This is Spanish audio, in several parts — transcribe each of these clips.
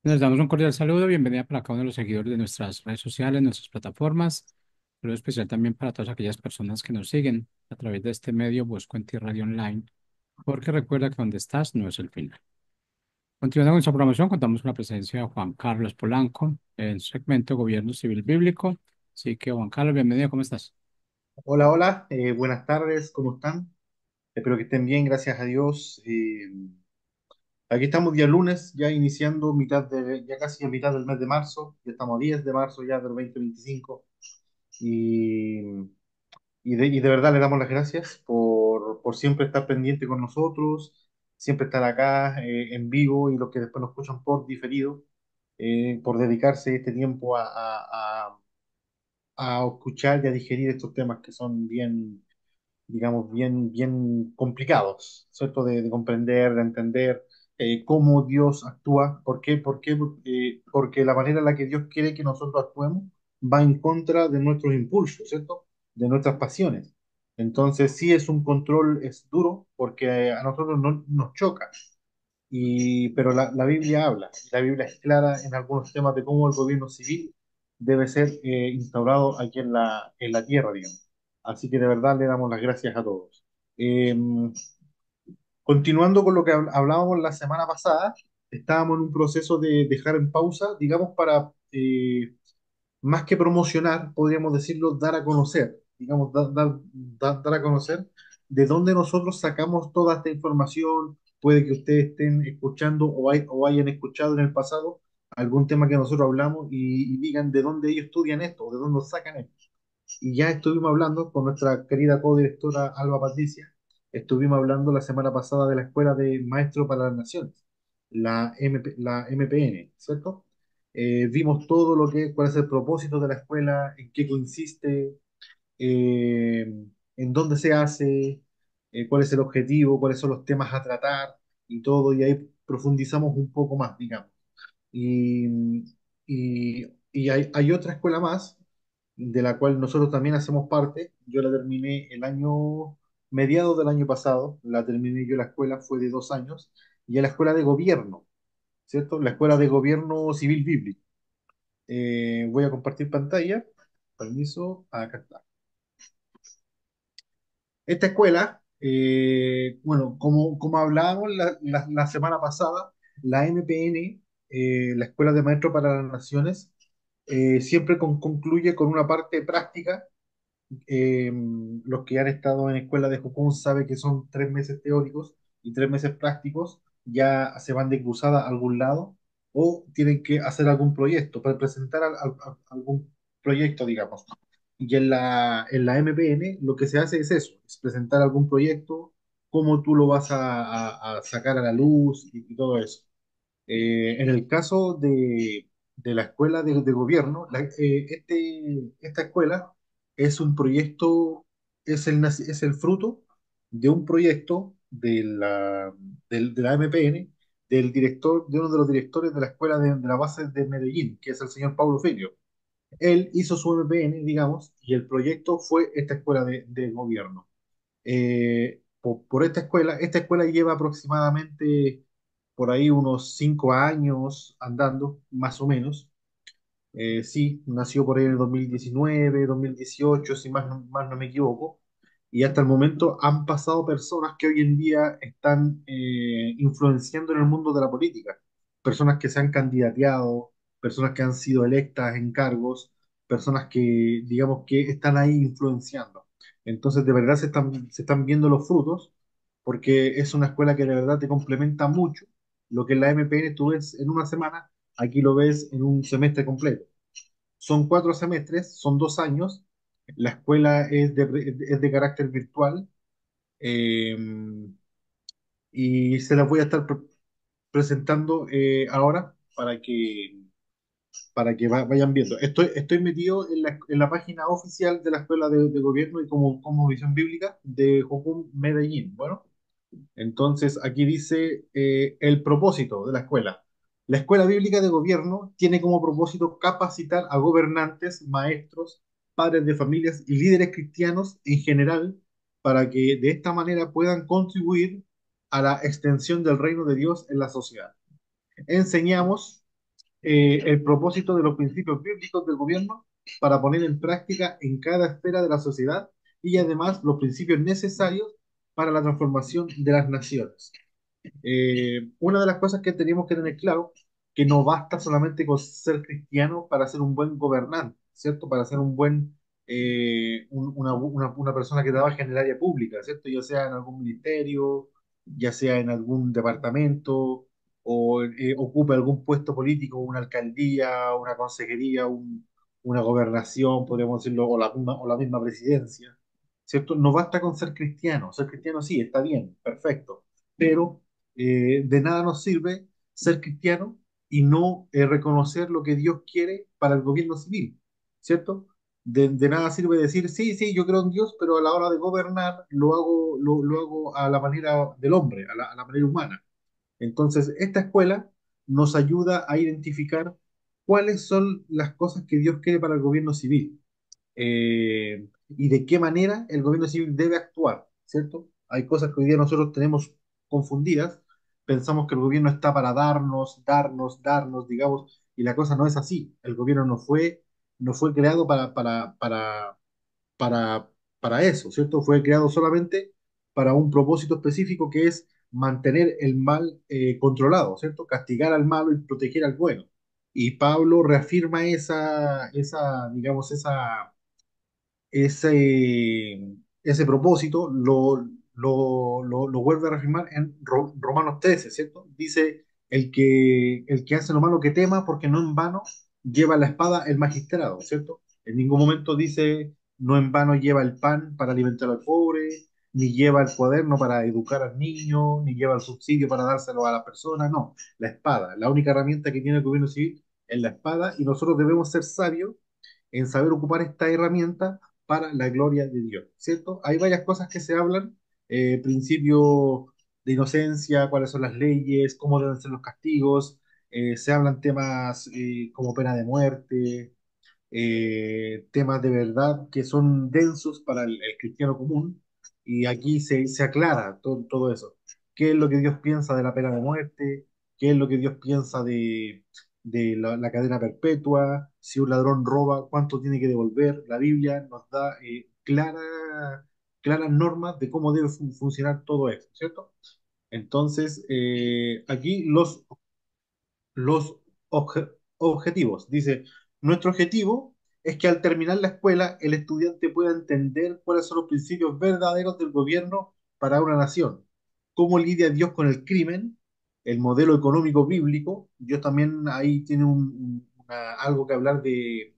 Nos damos un cordial saludo, bienvenida para cada uno de los seguidores de nuestras redes sociales, nuestras plataformas. Saludo especial también para todas aquellas personas que nos siguen a través de este medio Bosco en Ti Radio Online, porque recuerda que donde estás no es el final. Continuando con nuestra programación, contamos con la presencia de Juan Carlos Polanco en su segmento Gobierno Civil Bíblico. Así que, Juan Carlos, bienvenido, ¿cómo estás? Hola, hola, buenas tardes, ¿cómo están? Espero que estén bien, gracias a Dios. Aquí estamos día lunes, ya iniciando ya casi a mitad del mes de marzo, ya estamos a 10 de marzo ya del 2025 y, y de verdad le damos las gracias por siempre estar pendiente con nosotros, siempre estar acá en vivo y los que después nos escuchan por diferido, por dedicarse este tiempo a escuchar y a digerir estos temas que son bien, digamos, bien complicados, ¿cierto? De comprender, de entender cómo Dios actúa. ¿Por qué? Porque la manera en la que Dios quiere que nosotros actuemos va en contra de nuestros impulsos, ¿cierto? De nuestras pasiones. Entonces, sí es un control, es duro, porque a nosotros no, nos choca. Pero la Biblia habla, la Biblia es clara en algunos temas de cómo el gobierno civil debe ser instaurado aquí en la tierra, digamos. Así que de verdad le damos las gracias a todos. Eh, Continuando con lo que hablábamos la semana pasada, estábamos en un proceso de dejar en pausa, digamos, para más que promocionar, podríamos decirlo, dar a conocer, digamos, dar a conocer de dónde nosotros sacamos toda esta información. Puede que ustedes estén escuchando o hayan escuchado en el pasado algún tema que nosotros hablamos y digan de dónde ellos estudian esto o de dónde sacan esto. Y ya estuvimos hablando con nuestra querida codirectora Alba Patricia, estuvimos hablando la semana pasada de la Escuela de Maestros para las Naciones, la MPN, ¿cierto? Vimos todo lo que, cuál es el propósito de la escuela, en qué consiste, eh, en dónde se hace, cuál es el objetivo, cuáles son los temas a tratar y todo, y ahí profundizamos un poco más, digamos. Y, y hay otra escuela más, de la cual nosotros también hacemos parte. Yo la terminé mediados del año pasado, la terminé yo la escuela, fue de 2 años, y es la escuela de gobierno, ¿cierto? La escuela de gobierno civil bíblico. Voy a compartir pantalla. Permiso, acá está. Esta escuela, bueno, como hablábamos la semana pasada, la MPN, la Escuela de Maestros para las Naciones, siempre concluye con una parte práctica. Los que han estado en escuela de Jocún saben que son 3 meses teóricos y 3 meses prácticos, ya se van de cruzada a algún lado o tienen que hacer algún proyecto, para presentar algún proyecto, digamos. Y en la MPN lo que se hace es eso, es presentar algún proyecto, cómo tú lo vas a sacar a la luz y todo eso. En el caso de la escuela de gobierno, esta escuela es un proyecto, es el fruto de un proyecto de la MPN, de uno de los directores de la escuela de la base de Medellín, que es el señor Paulo Filio. Él hizo su MPN, digamos, y el proyecto fue esta escuela de gobierno. Por esta escuela lleva aproximadamente por ahí unos 5 años andando, más o menos. Sí, nació por ahí en el 2019, 2018, si más no me equivoco. Y hasta el momento han pasado personas que hoy en día están influenciando en el mundo de la política. Personas que se han candidateado, personas que han sido electas en cargos, personas que, digamos, que están ahí influenciando. Entonces, de verdad se están viendo los frutos, porque es una escuela que de verdad te complementa mucho. Lo que en la MPN tú ves en una semana, aquí lo ves en un semestre completo. Son 4 semestres, son 2 años. La escuela es de carácter virtual, eh, y se las voy a estar presentando ahora para que vayan viendo. Estoy metido en la página oficial de la Escuela de Gobierno y como visión bíblica de Jocum Medellín. Bueno, entonces, aquí dice el propósito de la escuela. La Escuela Bíblica de Gobierno tiene como propósito capacitar a gobernantes, maestros, padres de familias y líderes cristianos en general para que de esta manera puedan contribuir a la extensión del reino de Dios en la sociedad. Enseñamos, el propósito de los principios bíblicos del gobierno para poner en práctica en cada esfera de la sociedad y además los principios necesarios para la transformación de las naciones. Una de las cosas que tenemos que tener claro, que no basta solamente con ser cristiano para ser un buen gobernante, ¿cierto? Para ser un buen, una persona que trabaja en el área pública, ¿cierto? Ya sea en algún ministerio, ya sea en algún departamento, o ocupe algún puesto político, una alcaldía, una consejería, una gobernación, podríamos decirlo, o la misma presidencia, ¿cierto? No basta con ser cristiano sí, está bien, perfecto, pero de nada nos sirve ser cristiano y no reconocer lo que Dios quiere para el gobierno civil, ¿cierto? De nada sirve decir, sí, sí, yo creo en Dios, pero a la hora de gobernar lo hago a la manera del hombre, a la manera humana. Entonces, esta escuela nos ayuda a identificar cuáles son las cosas que Dios quiere para el gobierno civil y de qué manera el gobierno civil debe actuar, ¿cierto? Hay cosas que hoy día nosotros tenemos confundidas, pensamos que el gobierno está para darnos, digamos, y la cosa no es así. El gobierno no fue creado para, para eso, ¿cierto? Fue creado solamente para un propósito específico que es mantener el mal controlado, ¿cierto? Castigar al malo y proteger al bueno. Y Pablo reafirma digamos, ese propósito lo vuelve a reafirmar en Romanos 13, ¿cierto? Dice, el que hace lo malo que tema, porque no en vano lleva la espada el magistrado, ¿cierto? En ningún momento dice, no en vano lleva el pan para alimentar al pobre, ni lleva el cuaderno para educar al niño, ni lleva el subsidio para dárselo a la persona, no, la espada, la única herramienta que tiene el gobierno civil es la espada y nosotros debemos ser sabios en saber ocupar esta herramienta para la gloria de Dios, ¿cierto? Hay varias cosas que se hablan, principio de inocencia, cuáles son las leyes, cómo deben ser los castigos, se hablan temas como pena de muerte, temas de verdad que son densos para el cristiano común, y aquí se aclara todo eso. ¿Qué es lo que Dios piensa de la pena de muerte? ¿Qué es lo que Dios piensa de la cadena perpetua? Si un ladrón roba, ¿cuánto tiene que devolver? La Biblia nos da claras normas de cómo debe funcionar todo eso, ¿cierto? Entonces, aquí los objetivos. Dice, nuestro objetivo es que al terminar la escuela el estudiante pueda entender cuáles son los principios verdaderos del gobierno para una nación, cómo lidia Dios con el crimen, el modelo económico bíblico. Dios también ahí tiene algo que hablar de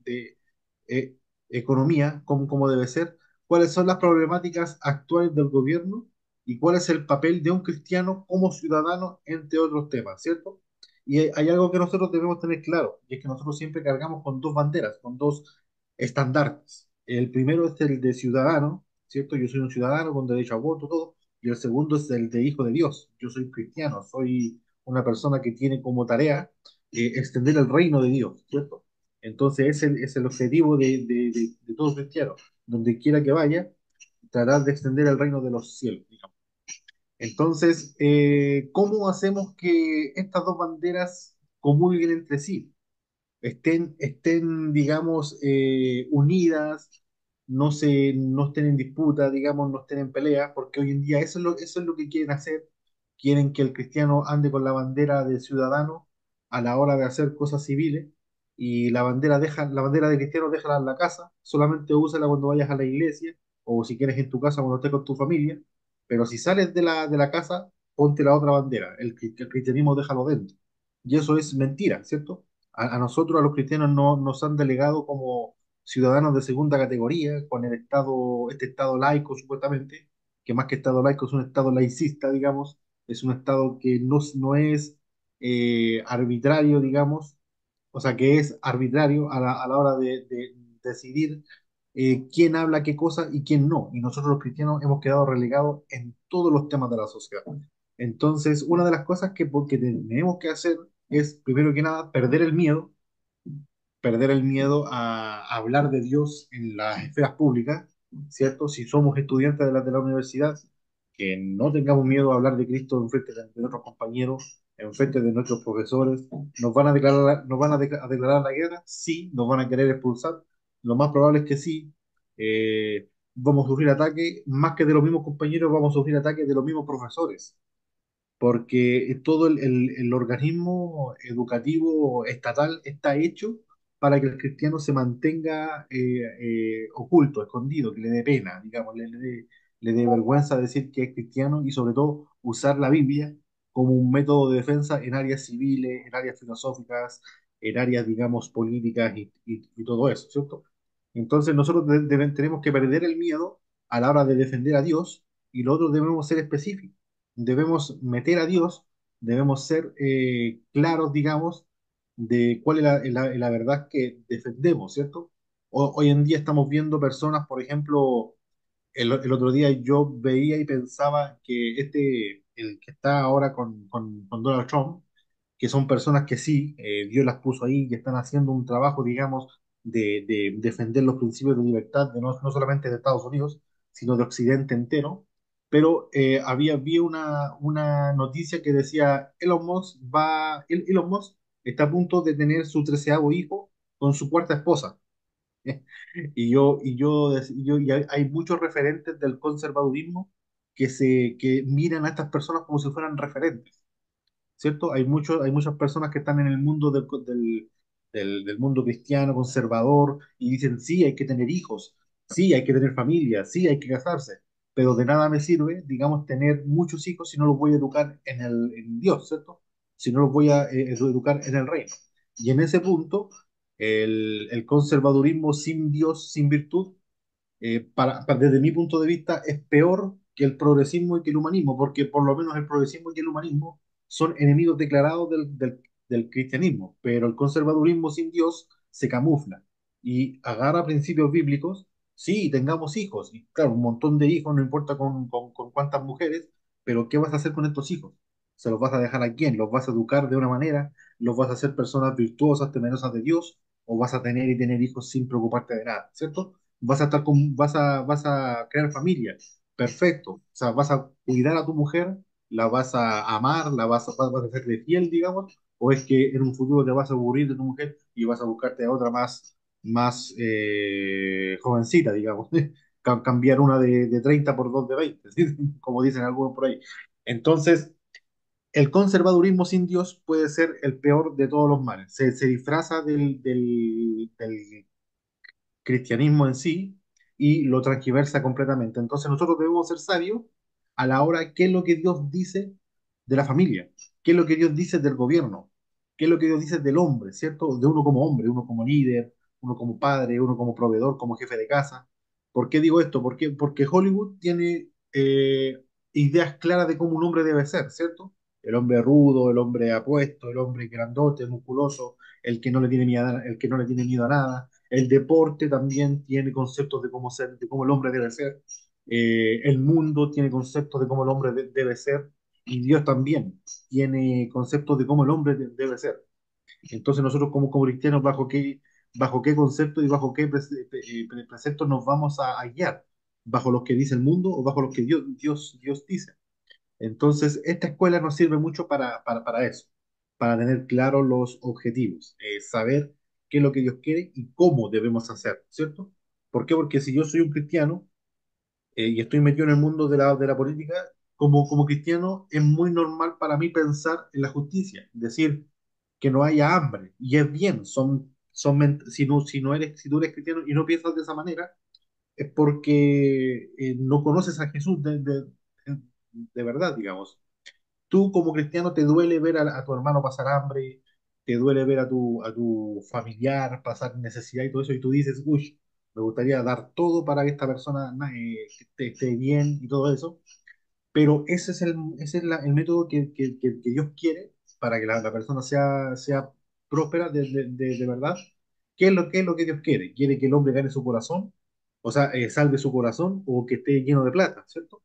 eh, economía, cómo debe ser, cuáles son las problemáticas actuales del gobierno y cuál es el papel de un cristiano como ciudadano, entre otros temas, ¿cierto? Y hay algo que nosotros debemos tener claro, y es que nosotros siempre cargamos con dos banderas, con dos estandartes. El primero es el de ciudadano, ¿cierto? Yo soy un ciudadano con derecho a voto, todo. Y el segundo es el de hijo de Dios. Yo soy cristiano, soy una persona que tiene como tarea extender el reino de Dios, ¿cierto? Entonces es el objetivo de todo cristiano. Donde quiera que vaya, tratar de extender el reino de los cielos, digamos. Entonces, ¿cómo hacemos que estas dos banderas comulguen entre sí? Digamos, unidas, no estén en disputa, digamos, no estén en pelea, porque hoy en día eso es lo que quieren hacer. Quieren que el cristiano ande con la bandera de ciudadano a la hora de hacer cosas civiles y la bandera de cristiano déjala en la casa, solamente úsala cuando vayas a la iglesia o si quieres en tu casa cuando estés con tu familia, pero si sales de la casa, ponte la otra bandera, el cristianismo déjalo dentro. Y eso es mentira, ¿cierto? A nosotros, a los cristianos, nos han delegado como ciudadanos de segunda categoría, con este Estado laico, supuestamente, que más que Estado laico es un Estado laicista, digamos, es un Estado que no es arbitrario, digamos, o sea, que es arbitrario a la hora de decidir quién habla qué cosa y quién no. Y nosotros los cristianos hemos quedado relegados en todos los temas de la sociedad. Entonces, una de las cosas que tenemos que hacer es, primero que nada, perder el miedo a hablar de Dios en las esferas públicas, ¿cierto? Si somos estudiantes de la universidad, que no tengamos miedo a hablar de Cristo en frente de nuestros compañeros, en frente de nuestros profesores. ¿Nos van a declarar, a declarar la guerra? Sí. ¿Nos van a querer expulsar? Lo más probable es que sí. Vamos a sufrir ataques, más que de los mismos compañeros, vamos a sufrir ataques de los mismos profesores, porque todo el organismo educativo estatal está hecho para que el cristiano se mantenga oculto, escondido, que le dé pena, digamos, le dé vergüenza decir que es cristiano y sobre todo usar la Biblia como un método de defensa en áreas civiles, en áreas filosóficas, en áreas, digamos, políticas y todo eso, ¿cierto? Entonces nosotros tenemos que perder el miedo a la hora de defender a Dios y lo otro debemos ser específicos, debemos meter a Dios, debemos ser claros, digamos, de cuál es la verdad que defendemos, ¿cierto? Hoy en día estamos viendo personas, por ejemplo, el otro día yo veía y pensaba que el que está ahora con Donald Trump, que son personas que sí, Dios las puso ahí, que están haciendo un trabajo, digamos, de defender los principios de libertad, no solamente de Estados Unidos, sino de Occidente entero. Pero vi una noticia que decía Elon Musk está a punto de tener su 13º hijo con su cuarta esposa. Y hay muchos referentes del conservadurismo que miran a estas personas como si fueran referentes, ¿cierto? Hay muchas personas que están en el mundo del mundo cristiano, conservador, y dicen, sí, hay que tener hijos, sí, hay que tener familia, sí, hay que casarse, pero de nada me sirve, digamos, tener muchos hijos si no los voy a educar en Dios, ¿cierto? Si no los voy a educar en el reino. Y en ese punto, el conservadurismo sin Dios, sin virtud, desde mi punto de vista, es peor que el progresismo y que el humanismo, porque por lo menos el progresismo y el humanismo son enemigos declarados del cristianismo, pero el conservadurismo sin Dios se camufla y agarra principios bíblicos. Sí, tengamos hijos, y claro, un montón de hijos, no importa con cuántas mujeres, pero ¿qué vas a hacer con estos hijos? ¿Se los vas a dejar a quién? ¿Los vas a educar de una manera? ¿Los vas a hacer personas virtuosas, temerosas de Dios? ¿O vas a tener y tener hijos sin preocuparte de nada? ¿Cierto? Vas a crear familia, perfecto. O sea, vas a cuidar a tu mujer, la vas a amar, vas a serle fiel, digamos, o es que en un futuro te vas a aburrir de tu mujer y vas a buscarte a otra más jovencita, digamos. Cambiar una de 30 por dos de 20, ¿sí? Como dicen algunos por ahí. Entonces, el conservadurismo sin Dios puede ser el peor de todos los males. Se disfraza del cristianismo en sí y lo transgiversa completamente. Entonces nosotros debemos ser sabios a la hora qué es lo que Dios dice de la familia, qué es lo que Dios dice del gobierno, qué es lo que Dios dice del hombre, ¿cierto? De uno como hombre, uno como líder, uno como padre, uno como proveedor, como jefe de casa. ¿Por qué digo esto? Porque Hollywood tiene ideas claras de cómo un hombre debe ser, ¿cierto? El hombre rudo, el hombre apuesto, el hombre grandote, musculoso, el que no le tiene miedo, el que no le tiene miedo a nada. El deporte también tiene conceptos de cómo ser, de cómo el hombre debe ser. El mundo tiene conceptos de cómo el hombre debe ser. Y Dios también tiene conceptos de cómo el hombre debe ser. Entonces nosotros como cristianos, bajo qué conceptos y bajo qué preceptos nos vamos a guiar, bajo los que dice el mundo o bajo los que Dios dice. Entonces, esta escuela nos sirve mucho para eso, para tener claros los objetivos, saber qué es lo que Dios quiere y cómo debemos hacer, ¿cierto? ¿Por qué? Porque si yo soy un cristiano y estoy metido en el mundo de la política, como cristiano es muy normal para mí pensar en la justicia, decir que no haya hambre, y es bien, si tú eres cristiano y no piensas de esa manera, es porque no conoces a Jesús de verdad, digamos. Tú como cristiano te duele ver a tu hermano pasar hambre, te duele ver a tu familiar pasar necesidad y todo eso, y tú dices, uy, me gustaría dar todo para que esta persona esté bien y todo eso, pero ese es el método que Dios quiere para que la persona sea próspera de verdad. ¿Qué es lo que Dios quiere? Quiere que el hombre gane su corazón, o sea, salve su corazón o que esté lleno de plata, ¿cierto?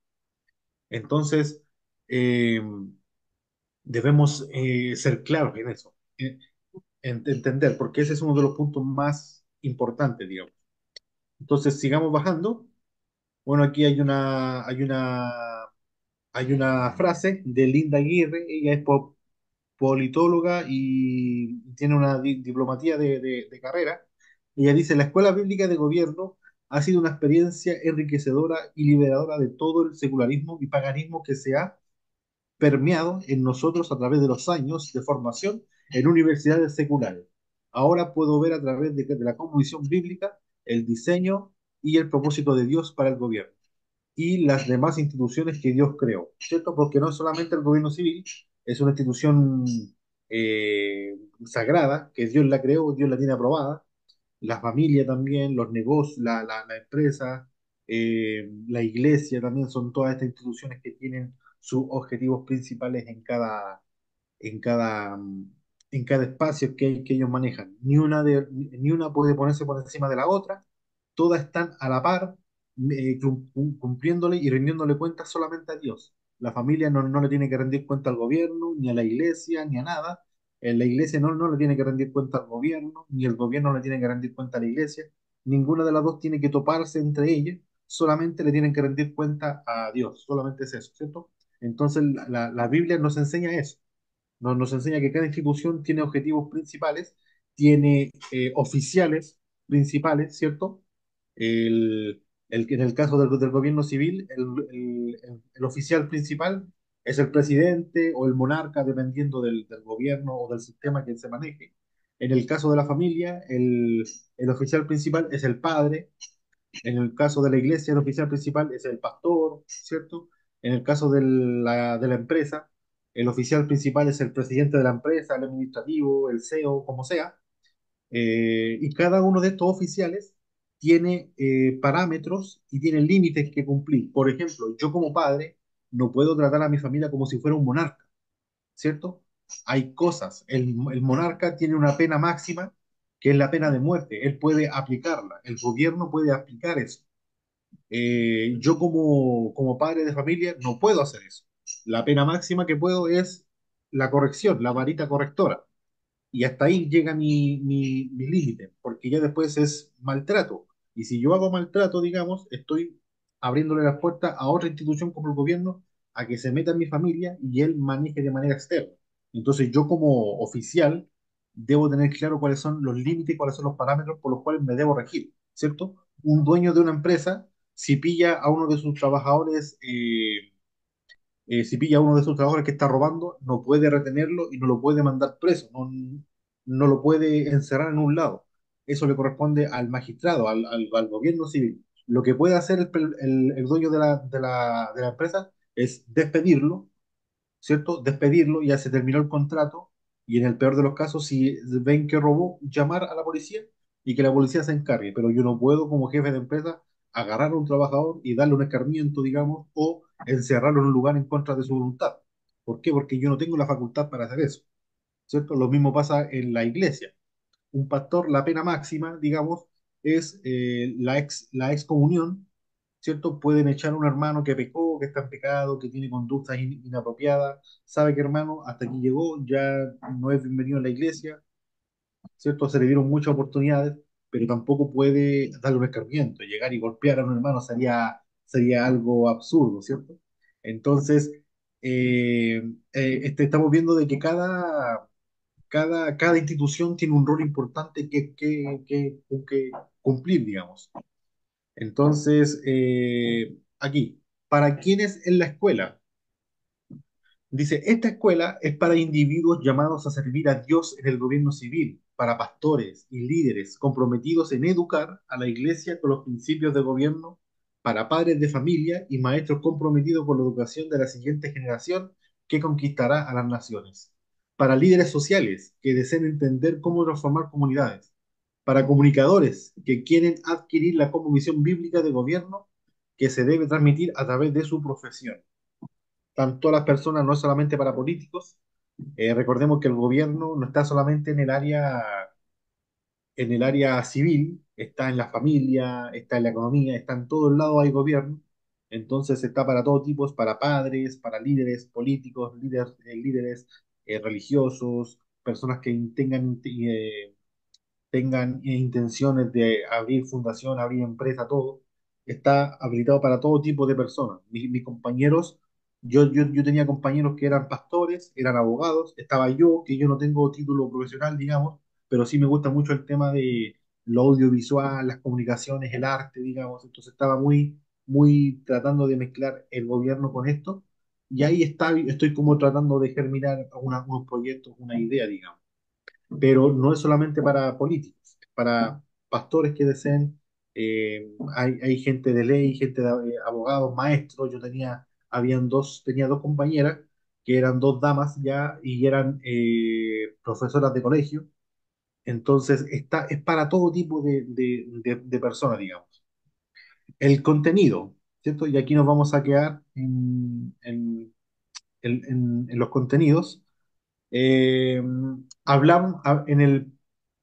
Entonces, eh, debemos ser claros en eso, entender, porque ese es uno de los puntos más importantes, digamos. Entonces, sigamos bajando. Bueno, aquí hay una frase de Linda Aguirre, ella es politóloga y tiene una diplomatía de carrera. Ella dice, la escuela bíblica de gobierno ha sido una experiencia enriquecedora y liberadora de todo el secularismo y paganismo que se ha permeado en nosotros a través de los años de formación en universidades seculares. Ahora puedo ver a través de la cosmovisión bíblica el diseño y el propósito de Dios para el gobierno y las demás instituciones que Dios creó, ¿cierto? Porque no solamente el gobierno civil es una institución sagrada, que Dios la creó, Dios la tiene aprobada, la familia también, los negocios, la empresa, la iglesia también son todas estas instituciones que tienen sus objetivos principales en cada, en cada espacio que ellos manejan. Ni una puede ponerse por encima de la otra, todas están a la par, cumpliéndole y rindiéndole cuentas solamente a Dios. La familia no le tiene que rendir cuenta al gobierno, ni a la iglesia, ni a nada. La iglesia no le tiene que rendir cuenta al gobierno, ni el gobierno le tiene que rendir cuenta a la iglesia. Ninguna de las dos tiene que toparse entre ellas, solamente le tienen que rendir cuenta a Dios, solamente es eso, ¿cierto? Entonces la Biblia nos enseña eso, nos enseña que cada institución tiene objetivos principales, tiene oficiales principales, ¿cierto? En el caso del gobierno civil, el oficial principal es el presidente o el monarca, dependiendo del gobierno o del sistema que se maneje. En el caso de la familia, el oficial principal es el padre. En el caso de la iglesia, el oficial principal es el pastor, ¿cierto? En el caso de la empresa, el oficial principal es el presidente de la empresa, el administrativo, el CEO, como sea. Y cada uno de estos oficiales tiene parámetros y tiene límites que cumplir. Por ejemplo, yo como padre no puedo tratar a mi familia como si fuera un monarca, ¿cierto? Hay cosas. El monarca tiene una pena máxima, que es la pena de muerte. Él puede aplicarla. El gobierno puede aplicar eso. Yo como padre de familia no puedo hacer eso. La pena máxima que puedo es la corrección, la varita correctora. Y hasta ahí llega mi límite, porque ya después es maltrato. Y si yo hago maltrato, digamos, estoy abriéndole las puertas a otra institución como el gobierno a que se meta en mi familia y él maneje de manera externa. Entonces yo como oficial debo tener claro cuáles son los límites, cuáles son los parámetros por los cuales me debo regir, ¿cierto? Un dueño de una empresa, si pilla a uno de sus trabajadores, si pilla a uno de sus trabajadores que está robando, no puede retenerlo y no lo puede mandar preso, no lo puede encerrar en un lado. Eso le corresponde al magistrado, al gobierno civil. Lo que puede hacer el dueño de la empresa es despedirlo, ¿cierto? Despedirlo, ya se terminó el contrato y en el peor de los casos, si ven que robó, llamar a la policía y que la policía se encargue. Pero yo no puedo como jefe de empresa agarrar a un trabajador y darle un escarmiento, digamos, o encerrarlo en un lugar en contra de su voluntad. ¿Por qué? Porque yo no tengo la facultad para hacer eso, ¿cierto? Lo mismo pasa en la iglesia. Un pastor, la pena máxima, digamos, es la excomunión, ¿cierto? Pueden echar a un hermano que pecó, que está en pecado, que tiene conductas inapropiadas, sabe que hermano, hasta aquí llegó, ya no es bienvenido en la iglesia, ¿cierto? Se le dieron muchas oportunidades, pero tampoco puede darle un escarmiento, llegar y golpear a un hermano sería algo absurdo, ¿cierto? Entonces, estamos viendo de que cada institución tiene un rol importante que cumplir, digamos. Entonces, aquí, ¿para quiénes en la escuela? Dice, esta escuela es para individuos llamados a servir a Dios en el gobierno civil, para pastores y líderes comprometidos en educar a la iglesia con los principios de gobierno, para padres de familia y maestros comprometidos con la educación de la siguiente generación que conquistará a las naciones, para líderes sociales que deseen entender cómo transformar comunidades, para comunicadores que quieren adquirir la cosmovisión bíblica de gobierno que se debe transmitir a través de su profesión tanto a las personas, no es solamente para políticos. Recordemos que el gobierno no está solamente en el área civil, está en la familia, está en la economía, está en todos lados hay gobierno. Entonces está para todo tipos, para padres, para líderes políticos, líderes religiosos, personas que tengan intenciones de abrir fundación, abrir empresa, todo. Está habilitado para todo tipo de personas. Mis compañeros Yo tenía compañeros que eran pastores, eran abogados, estaba yo, que yo no tengo título profesional, digamos, pero sí me gusta mucho el tema de lo audiovisual, las comunicaciones, el arte, digamos, entonces estaba muy tratando de mezclar el gobierno con esto, y ahí estoy como tratando de germinar unos proyectos, una idea, digamos, pero no es solamente para políticos, es para pastores que deseen, hay gente de ley, gente de abogados, maestros, tenía dos compañeras que eran dos damas ya y eran profesoras de colegio, entonces es para todo tipo de personas, digamos. El contenido, ¿cierto? Y aquí nos vamos a quedar en los contenidos. Eh, en el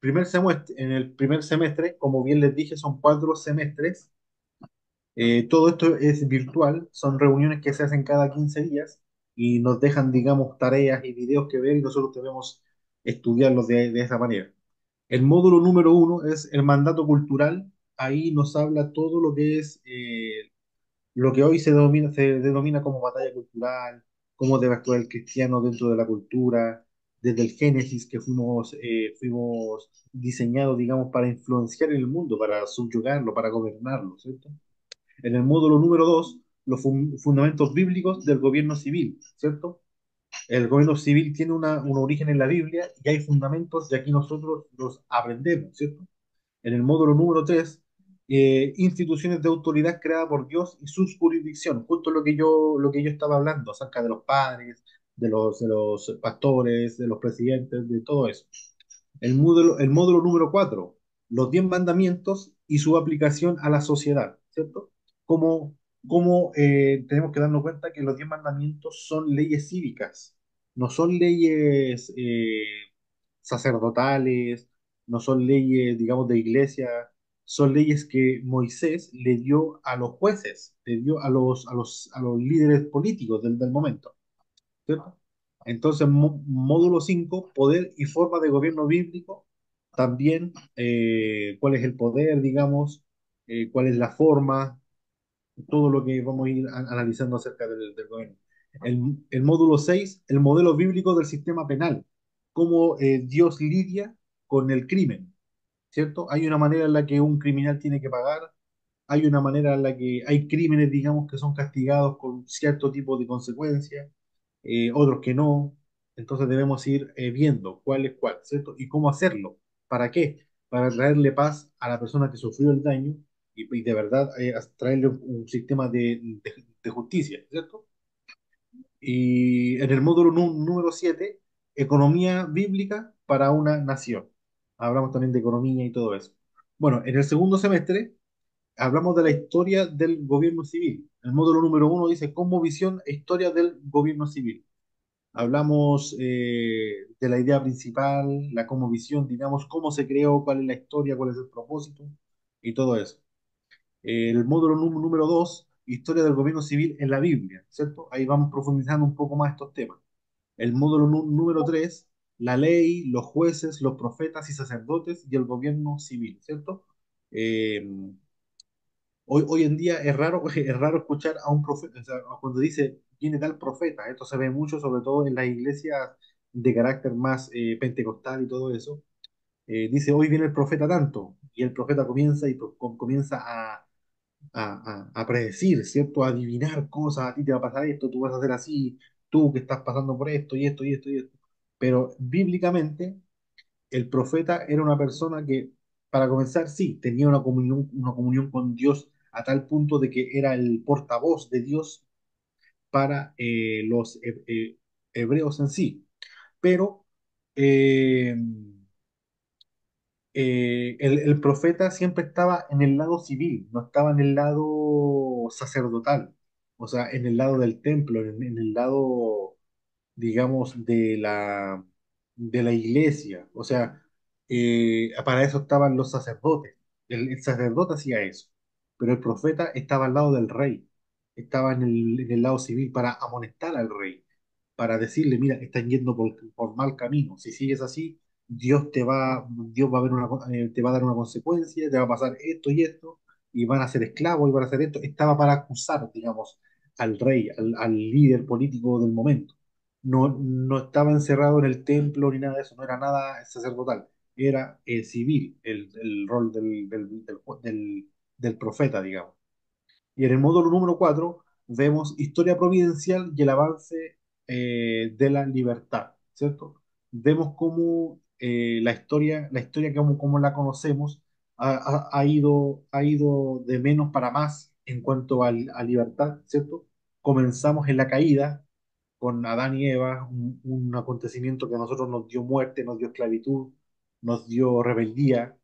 primer semestre, como bien les dije, son 4 semestres. Todo esto es virtual, son reuniones que se hacen cada 15 días y nos dejan, digamos, tareas y videos que ver y nosotros debemos estudiarlos de esa manera. El módulo número 1 es el mandato cultural. Ahí nos habla todo lo que es lo que hoy se denomina como batalla cultural, cómo debe actuar el cristiano dentro de la cultura, desde el Génesis que fuimos diseñados, digamos, para influenciar en el mundo, para subyugarlo, para gobernarlo, ¿cierto? En el módulo número 2 los fundamentos bíblicos del gobierno civil, ¿cierto? El gobierno civil tiene un origen en la Biblia y hay fundamentos y aquí nosotros los aprendemos, ¿cierto? En el módulo número 3 instituciones de autoridad creadas por Dios y sus jurisdicción, justo lo que yo estaba hablando acerca de los padres, de los pastores, de los presidentes, de todo eso. El módulo número 4 los 10 mandamientos y su aplicación a la sociedad, ¿cierto? Como, como tenemos que darnos cuenta que los 10 mandamientos son leyes cívicas, no son leyes sacerdotales, no son leyes, digamos, de iglesia, son leyes que Moisés le dio a los jueces, le dio a los líderes políticos del momento, ¿cierto? Entonces, módulo 5 poder y forma de gobierno bíblico, también cuál es el poder, digamos, cuál es la forma, todo lo que vamos a ir analizando acerca del gobierno. El módulo 6 el modelo bíblico del sistema penal, cómo Dios lidia con el crimen, ¿cierto? Hay una manera en la que un criminal tiene que pagar, hay una manera en la que hay crímenes, digamos, que son castigados con cierto tipo de consecuencias, otros que no. Entonces debemos ir viendo cuál es cuál, ¿cierto? Y cómo hacerlo. ¿Para qué? Para traerle paz a la persona que sufrió el daño y de verdad traerle un sistema de justicia, ¿cierto? Y en el módulo número 7 economía bíblica para una nación. Hablamos también de economía y todo eso. Bueno, en el segundo semestre hablamos de la historia del gobierno civil. El módulo número 1 dice cómo visión e historia del gobierno civil. Hablamos de la idea principal, la como visión, digamos, cómo se creó, cuál es la historia, cuál es el propósito y todo eso. El módulo número 2 historia del gobierno civil en la Biblia, ¿cierto? Ahí vamos profundizando un poco más estos temas. El módulo número 3 la ley, los jueces, los profetas y sacerdotes y el gobierno civil, ¿cierto? Eh, hoy en día es raro escuchar a un profeta, o sea, cuando dice, viene tal profeta, esto se ve mucho, sobre todo en las iglesias de carácter más pentecostal y todo eso. Dice, hoy viene el profeta tanto, y el profeta comienza y comienza a predecir, ¿cierto? A adivinar cosas, a ti te va a pasar esto, tú vas a hacer así, tú que estás pasando por esto y esto y esto y esto. Pero bíblicamente el profeta era una persona que, para comenzar, sí, tenía una comunión con Dios a tal punto de que era el portavoz de Dios para los hebreos en sí. Pero eh, el profeta siempre estaba en el lado civil, no estaba en el lado sacerdotal, o sea, en el lado del templo, en el lado digamos, de la iglesia. O sea, para eso estaban los sacerdotes. El sacerdote hacía eso, pero el profeta estaba al lado del rey, estaba en el lado civil para amonestar al rey, para decirle, mira, están yendo por mal camino. Si sigues así, Dios va a ver te va a dar una consecuencia, te va a pasar esto y esto, y van a ser esclavos y van a hacer esto. Estaba para acusar, digamos, al rey, al líder político del momento. No estaba encerrado en el templo ni nada de eso, no era nada sacerdotal, era civil el rol del profeta, digamos. Y en el módulo número 4 vemos historia providencial y el avance de la libertad, ¿cierto? Vemos cómo la historia como la conocemos ha ido de menos para más en cuanto a libertad, ¿cierto? Comenzamos en la caída, con Adán y Eva, un acontecimiento que a nosotros nos dio muerte, nos dio esclavitud, nos dio rebeldía,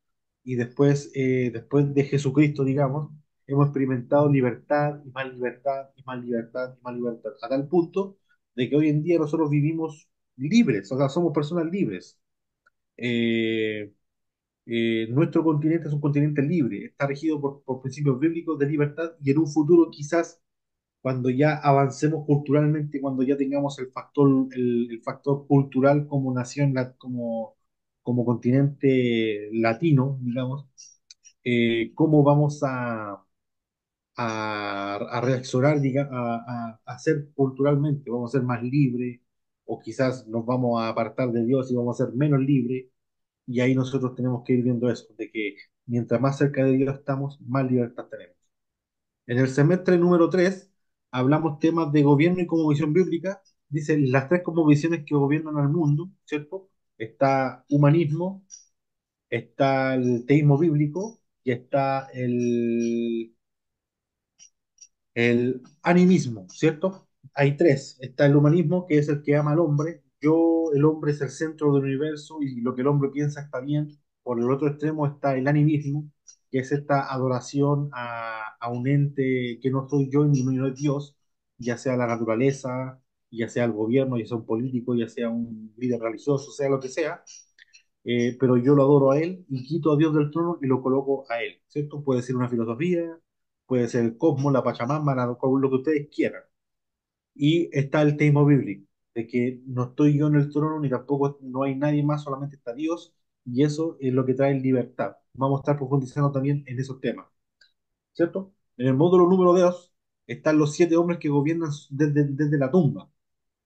y después de Jesucristo, digamos, hemos experimentado libertad y más libertad y más libertad y más libertad, a tal punto de que hoy en día nosotros vivimos libres, o sea, somos personas libres. Eh, Nuestro continente es un continente libre, está regido por principios bíblicos de libertad, y en un futuro quizás cuando ya avancemos culturalmente, cuando ya tengamos el factor cultural como nación, como continente latino, digamos, cómo vamos a reaccionar, a ser culturalmente, vamos a ser más libres, o quizás nos vamos a apartar de Dios y vamos a ser menos libres, y ahí nosotros tenemos que ir viendo eso, de que mientras más cerca de Dios estamos, más libertad tenemos. En el semestre número 3 hablamos temas de gobierno y cosmovisión bíblica. Dice las tres cosmovisiones que gobiernan al mundo, ¿cierto? Está humanismo, está el teísmo bíblico y está el animismo, ¿cierto? Hay tres. Está el humanismo, que es el que ama al hombre. El hombre es el centro del universo y lo que el hombre piensa está bien. Por el otro extremo está el animismo, que es esta adoración a un ente que no soy yo ni no es Dios, ya sea la naturaleza, ya sea el gobierno, ya sea un político, ya sea un líder religioso, sea lo que sea, pero yo lo adoro a él y quito a Dios del trono y lo coloco a él, ¿cierto? Puede ser una filosofía, puede ser el cosmos, la Pachamama, lo que ustedes quieran. Y está el tema bíblico, de que no estoy yo en el trono ni tampoco no hay nadie más, solamente está Dios, y eso es lo que trae libertad. Vamos a estar profundizando también en esos temas, ¿cierto? En el módulo número 2 están los siete hombres que gobiernan desde la tumba,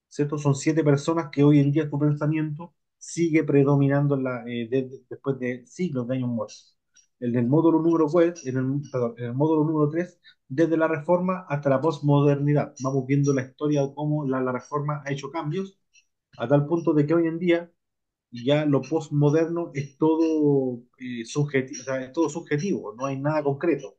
¿cierto? Son siete personas que hoy en día tu pensamiento sigue predominando después de siglos de años muertos. En el módulo número, pues, en el módulo número 3 desde la Reforma hasta la posmodernidad. Vamos viendo la historia de cómo la Reforma ha hecho cambios, a tal punto de que hoy en día ya lo postmoderno es todo, subjetivo, o sea, es todo subjetivo, no hay nada concreto.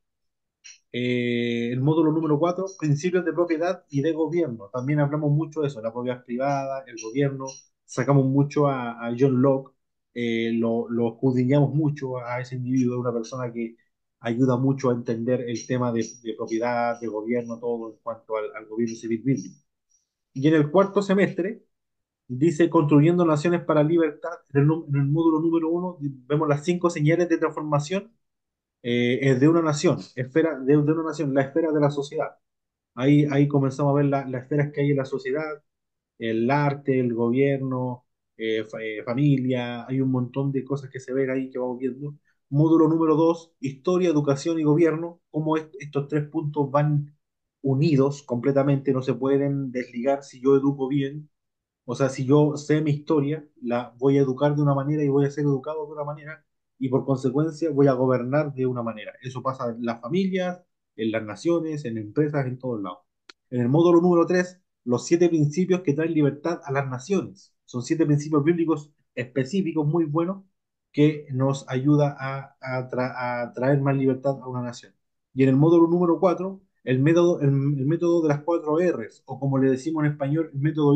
El módulo número 4 principios de propiedad y de gobierno. También hablamos mucho de eso, la propiedad privada, el gobierno. Sacamos mucho a John Locke, lo escudriñamos mucho a ese individuo, una persona que ayuda mucho a entender el tema de propiedad, de gobierno, todo en cuanto al gobierno civil bíblico. Y en el cuarto semestre dice Construyendo Naciones para Libertad. En el módulo número 1 vemos las 5 señales de transformación es de una nación, de una nación, la esfera de la sociedad. Ahí comenzamos a ver las esferas que hay en la sociedad, el arte, el gobierno, familia, hay un montón de cosas que se ven ahí que vamos viendo. Módulo número 2 historia, educación y gobierno, cómo estos tres puntos van unidos completamente, no se pueden desligar. Si yo educo bien, o sea, si yo sé mi historia, la voy a educar de una manera y voy a ser educado de una manera, y por consecuencia voy a gobernar de una manera. Eso pasa en las familias, en las naciones, en empresas, en todos lados. En el módulo número 3 los 7 principios que traen libertad a las naciones. Son 7 principios bíblicos específicos muy buenos que nos ayuda a traer más libertad a una nación. Y en el módulo número 4 el método de las 4 R's, o como le decimos en español, el método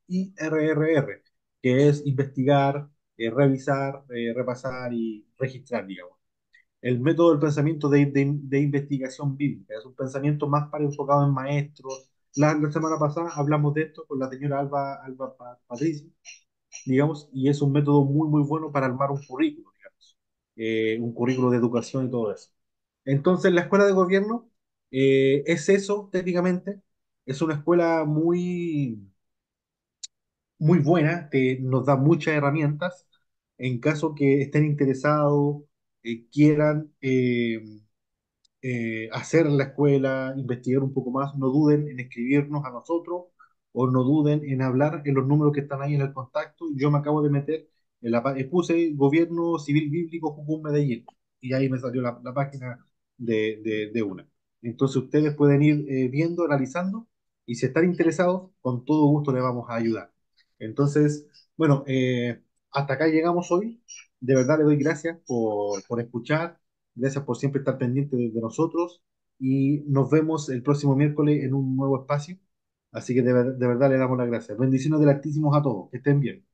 IRRR, que es investigar, revisar, repasar y registrar, digamos. El método del pensamiento de investigación bíblica es un pensamiento más para enfocado en maestros. La semana pasada hablamos de esto con la señora Alba Patricio, digamos, y es un método muy, muy bueno para armar un currículo, digamos, un currículo de educación y todo eso. Entonces, la escuela de gobierno es eso, técnicamente. Es una escuela muy buena, nos da muchas herramientas en caso que estén interesados, quieran hacer la escuela, investigar un poco más, no duden en escribirnos a nosotros o no duden en hablar en los números que están ahí en el contacto. Yo me acabo de meter puse Gobierno Civil Bíblico Jucum Medellín y ahí me salió la página de una. Entonces ustedes pueden ir viendo, analizando y si están interesados, con todo gusto les vamos a ayudar. Entonces, bueno, hasta acá llegamos hoy. De verdad le doy gracias por escuchar. Gracias por siempre estar pendiente de nosotros y nos vemos el próximo miércoles en un nuevo espacio. Así que de verdad le damos las gracias. Bendiciones del Altísimo a todos. Que estén bien.